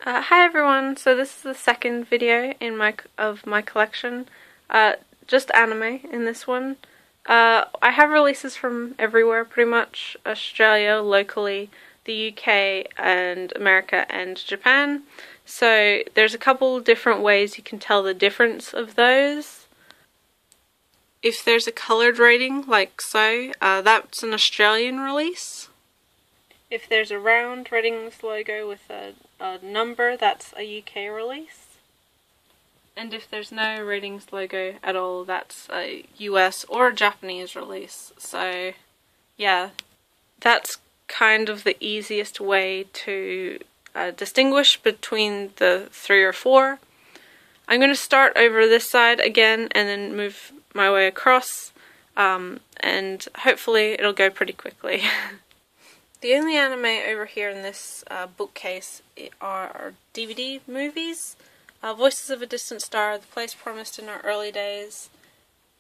Hi everyone, so this is the second video in my collection, just anime in this one. I have releases from everywhere pretty much, Australia, locally, the UK and America and Japan, so there's a couple different ways you can tell the difference of those. If there's a coloured rating, like so, that's an Australian release. If there's a round ratings logo with a number, that's a UK release. And if there's no ratings logo at all, that's a US or a Japanese release. So yeah, that's kind of the easiest way to distinguish between the three or four. I'm going to start over this side again and then move my way across, and hopefully it'll go pretty quickly. The only anime over here in this bookcase are DVD movies. Voices of a Distant Star, The Place Promised in Our Early Days,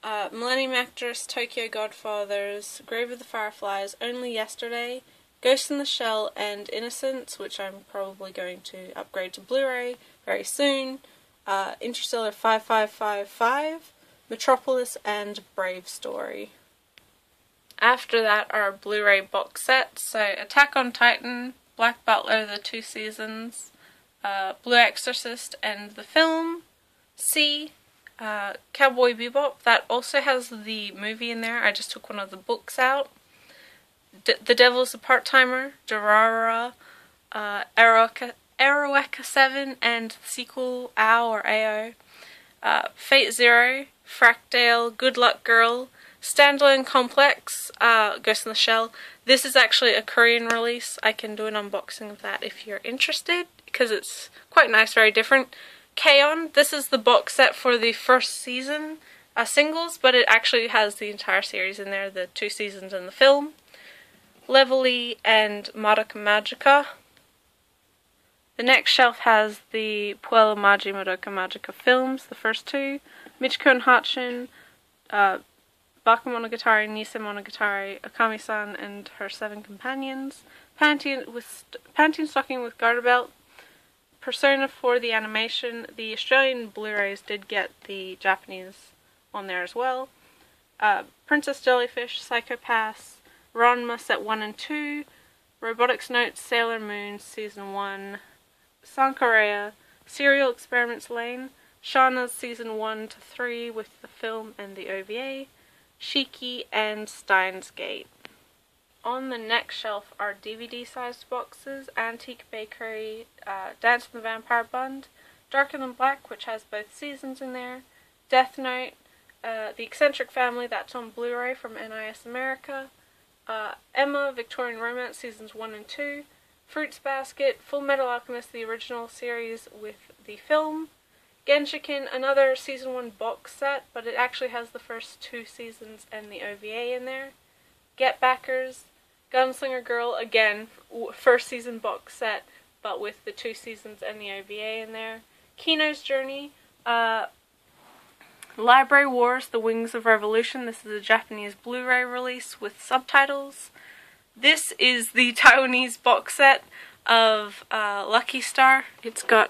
Millennium Actress, Tokyo Godfathers, Grave of the Fireflies, Only Yesterday, Ghost in the Shell, and Innocence, which I'm probably going to upgrade to Blu-ray very soon, Interstellar 5555, Metropolis, and Brave Story. After that are Blu-ray box sets, so Attack on Titan, Black Butler, the 2 seasons, Blue Exorcist and the film, C, Cowboy Bebop, that also has the movie in there, I just took one of the books out, The Devil's a Part-Timer, Durara, Aroeka 7, and the sequel, AO or AO, Fate Zero, Fractale, Good Luck Girl, Standalone Complex, Ghost in the Shell. This is actually a Korean release. I can do an unboxing of that if you're interested, because it's quite nice, very different. K-On! This is the box set for the first season singles, but it actually has the entire series in there, the 2 seasons and the film. Levelly and Madoka Magica. The next shelf has the Puella, Magi, Madoka Magica films, the first 2. Michiko and Hatchin, Bakemonogatari, Nisei Monogatari, Akami-san and her 7 companions, Panty Stocking with Garter Belt, Persona 4 the animation. The Australian Blu-rays did get the Japanese on there as well. Princess Jellyfish, Psycho-Pass, Ranma Set 1 and 2, Robotics Notes, Sailor Moon Season 1, Sankareya, Serial Experiments Lane, Shauna's Season 1 to 3 with the film and the OVA, Shaky, and Steins Gate. On the next shelf are DVD-sized boxes, Antique Bakery, Dance with the Vampire Bund, Darker Than Black, which has both seasons in there, Death Note, The Eccentric Family, that's on Blu-ray from NIS America, Emma, Victorian Romance, Seasons 1 and 2, Fruits Basket, Full Metal Alchemist, the original series with the film, Genshiken, another Season 1 box set, but it actually has the first 2 seasons and the OVA in there. Get Backers, Gunslinger Girl, again, first season box set, but with the 2 seasons and the OVA in there. Kino's Journey, Library Wars, The Wings of Revolution, this is a Japanese Blu-ray release with subtitles. This is the Taiwanese box set of Lucky Star. It's got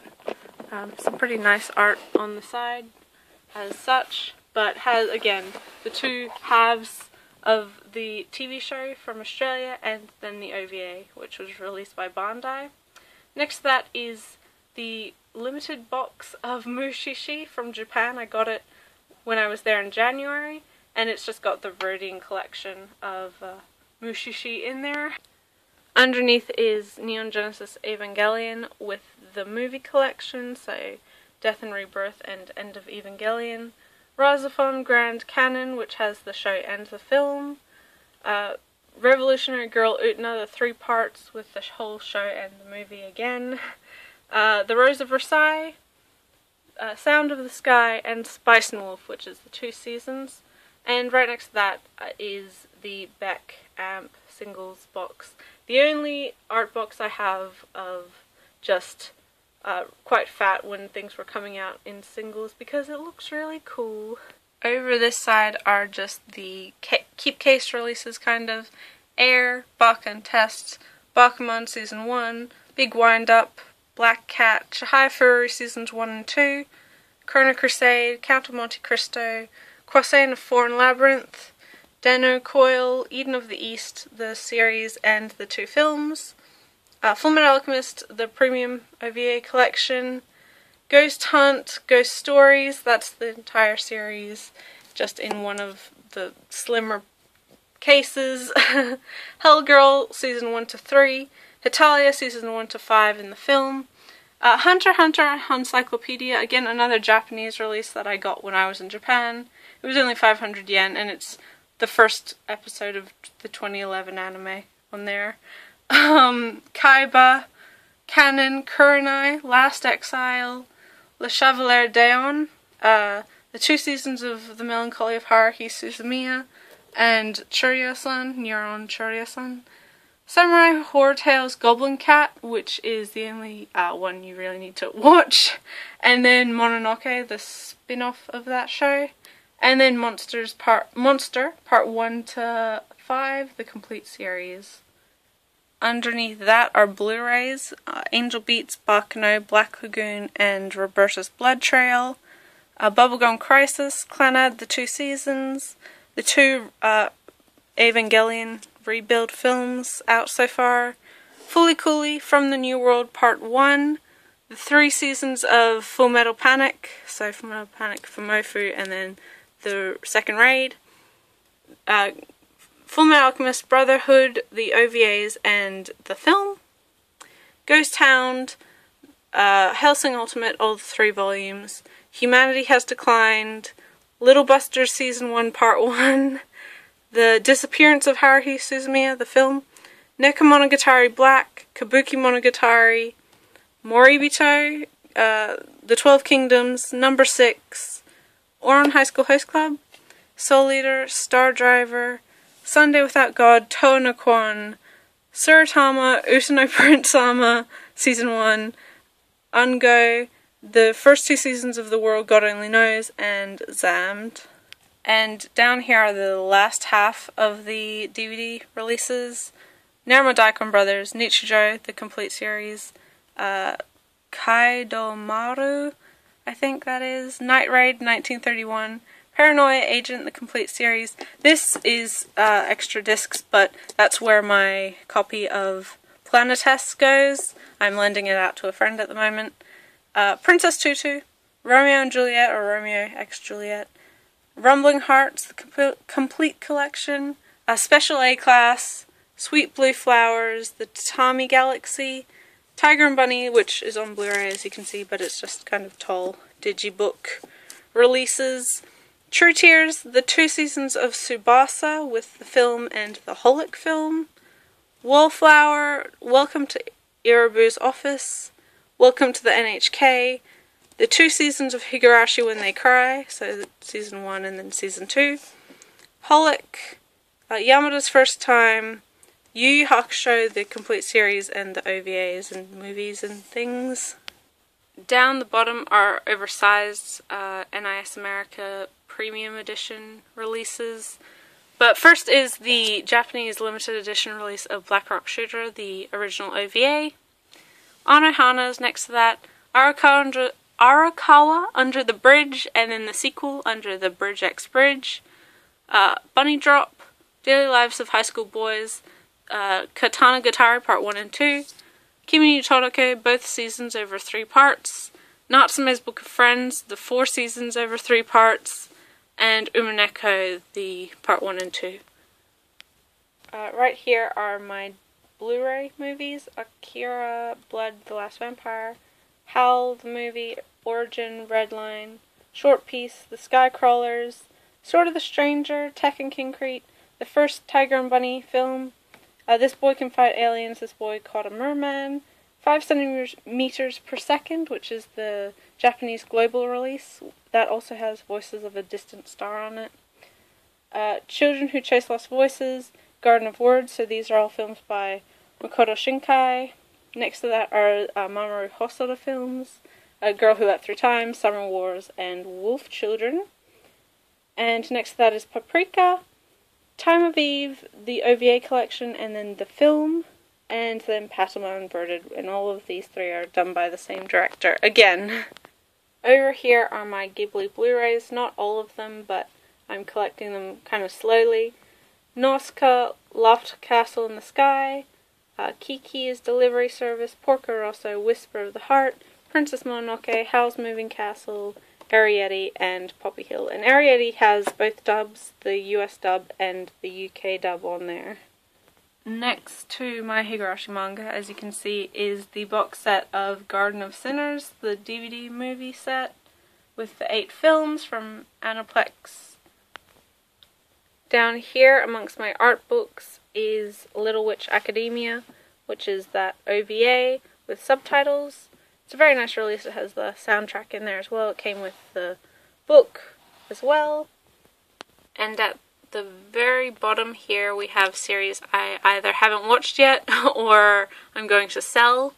some pretty nice art on the side as such, but has, again, the 2 halves of the TV show from Australia and then the OVA, which was released by Bandai. Next to that is the limited box of Mushishi from Japan. I got it when I was there in January, and it's just got the Verdian collection of Mushishi in there. Underneath is Neon Genesis Evangelion with the movie collection, so Death and Rebirth and End of Evangelion. Razafon Grand Canon, which has the show and the film. Revolutionary Girl Utena, the 3 parts with the whole show and the movie again. The Rose of Versailles, Sound of the Sky, and Spice and Wolf, which is the 2 seasons. And right next to that is the Beck Amp singles box. The only art box I have of just quite fat when things were coming out in singles because it looks really cool. Over this side are just the keep case releases, kind of. Air, Baka and Test, Bakuman Season 1, Big Wind Up, Black Cat, Chihaya Furu Seasons 1 and 2, Chrono Crusade, Count of Monte Cristo, Croissant of Foreign Labyrinth, Deno Coil, Eden of the East, the series and the 2 films, Fullmetal Alchemist, the premium OVA collection, Ghost Hunt, Ghost Stories, that's the entire series, just in one of the slimmer cases, Hellgirl Season 1 to 3, Hetalia Season 1 to 5 in the film, Hunter x Hunter Encyclopedia, again another Japanese release that I got when I was in Japan. It was only 500 yen, and it's the first episode of the 2011 anime on there. Kaiba, Canon, Kurenai, Last Exile, Le Chevalier d'Eon, the 2 seasons of The Melancholy of Haruhi Suzumiya, and Churyo-san, Neuron Churyo-san. Samurai Horror Tales Goblin Cat, which is the only one you really need to watch. And then Mononoke, the spin-off of that show. And then Monster Part 1 to 5, the complete series. Underneath that are Blu-rays, Angel Beats, Baccano, Black Lagoon, and Roberta's Blood Trail. Bubblegum Crisis, Clannad, the 2 seasons. The 2 Evangelion Rebuild films out so far. Fully Cooley, From the New World Part 1. The 3 seasons of Full Metal Panic. So Full Metal Panic Fumofu and then the second raid. Fullmetal Alchemist Brotherhood, the OVAs and the film. Ghost Hound, Hellsing Ultimate, all the 3 volumes. Humanity Has Declined, Little Busters Season 1 Part 1. The Disappearance of Haruhi Suzumiya, the film. Nekomonogatari Black, Kabuki Monogatari, Moribito, The 12 Kingdoms, Number 6, Ouran High School Host Club, Soul Eater, Star Driver, Sunday Without God, Touhou no Kwan, Suratama, Utano Prince-sama, Season 1, Ungo, the first 2 seasons of The World God Only Knows, and Zammed. And down here are the last half of the DVD releases. Naruma Daikon Brothers, Nichijou, the complete series, Kaidomaru, I think that is, Night Raid, 1931, Paranoia Agent, the complete series. This is extra discs, but that's where my copy of Planetes goes. I'm lending it out to a friend at the moment. Princess Tutu, Romeo and Juliet, or Romeo x Juliet, Rumbling Hearts, the complete collection, Special A-Class, Sweet Blue Flowers, The Tatami Galaxy, Tiger and Bunny, which is on Blu-ray as you can see, but it's just kind of tall digibook releases. True Tears, the 2 seasons of Tsubasa with the film and the Holic film. Wallflower, Welcome to Irabu's Office, Welcome to the NHK, the 2 seasons of Higurashi When They Cry, so season 1 and then season 2. Holic, Yamada's First Time, Yu Yu Hakusho, the complete series and the OVAs and movies and things. Down the bottom are oversized NIS America Premium Edition releases. But first is the Japanese limited edition release of Black Rock Shooter, the original OVA. Anohana's next to that. Arakawa Under the Bridge, and then the sequel, Under the Bridge X Bridge. Bunny Drop, Daily Lives of High School Boys, Katana Gatari Part 1 and 2. Kimi ni Todoroki, both seasons over 3 parts. Natsume's Book of Friends, the 4 seasons over 3 parts. And Umineko, the Part 1 and 2. Right here are my Blu-ray movies. Akira, Blood, The Last Vampire, Howl, the movie, Origin, Redline, Short Piece, The Skycrawlers, Sword of the Stranger, Tekken Concrete, the first Tiger and Bunny film, This Boy Can Fight Aliens, This Boy Caught a Merman, 5 centimeters per second, which is the Japanese global release. That also has Voices of a Distant Star on it. Children Who Chase Lost Voices, Garden of Words, so these are all films by Makoto Shinkai. Next to that are Mamoru Hosoda films, A Girl Who Leapt Through Time, Summer Wars, and Wolf Children. And next to that is Paprika, Time of Eve, the OVA collection, and then the film. and then Patama Inverted, and all of these three are done by the same director again. Over here are my Ghibli Blu-rays, not all of them, but I'm collecting them kind of slowly. Nausicaa, Loft Castle in the Sky, Kiki's Delivery Service, Porco Rosso, Whisper of the Heart, Princess Mononoke, Howl's Moving Castle, Arrietty, and Poppy Hill. And Arrietty has both dubs, the US dub and the UK dub on there. Next to my Higurashi manga, as you can see, is the box set of Garden of Sinners, the DVD movie set, with the 8 films from Aniplex. Down here amongst my art books is Little Witch Academia, which is that OVA with subtitles. It's a very nice release. It has the soundtrack in there as well. It came with the book as well. And at the very bottom here we have series I either haven't watched yet or I'm going to sell.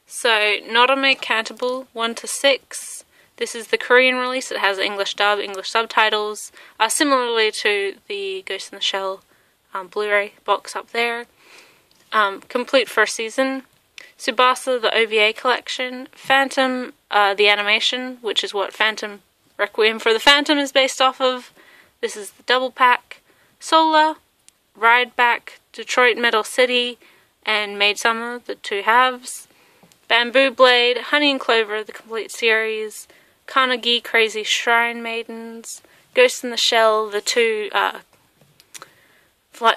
So Nodame Cantabile 1 to 6. This is the Korean release. It has English dub, English subtitles, similarly to the Ghost in the Shell Blu-ray box up there. Complete first season. Tsubasa, the OVA collection. Phantom, the animation, which is what Phantom Requiem for the Phantom is based off of. This is the double pack. Sola, Ride Back, Detroit Metal City, and Maid Summer, the 2 halves. Bamboo Blade, Honey and Clover, the complete series. Kanagi, Crazy Shrine Maidens, Ghost in the Shell, the 2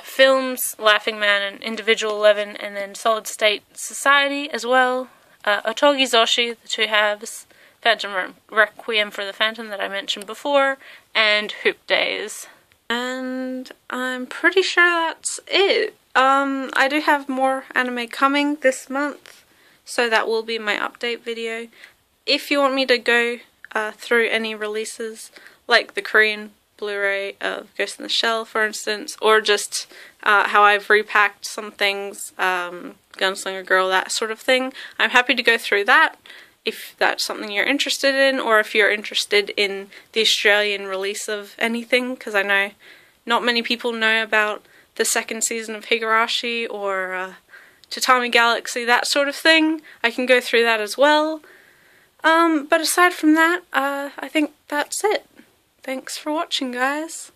films, Laughing Man and Individual 11, and then Solid State Society as well. Otogi Zoshi, the 2 halves, Phantom Requiem for the Phantom that I mentioned before, and Hoop Days. And I'm pretty sure that's it. I do have more anime coming this month, so that will be my update video. If you want me to go through any releases, like the Korean Blu-ray of Ghost in the Shell, for instance, or just how I've repacked some things, Gunslinger Girl, that sort of thing, I'm happy to go through that if that's something you're interested in, or if you're interested in the Australian release of anything, because I know not many people know about the 2nd season of Higurashi or Tatami Galaxy, that sort of thing. I can go through that as well. But aside from that, I think that's it. Thanks for watching, guys.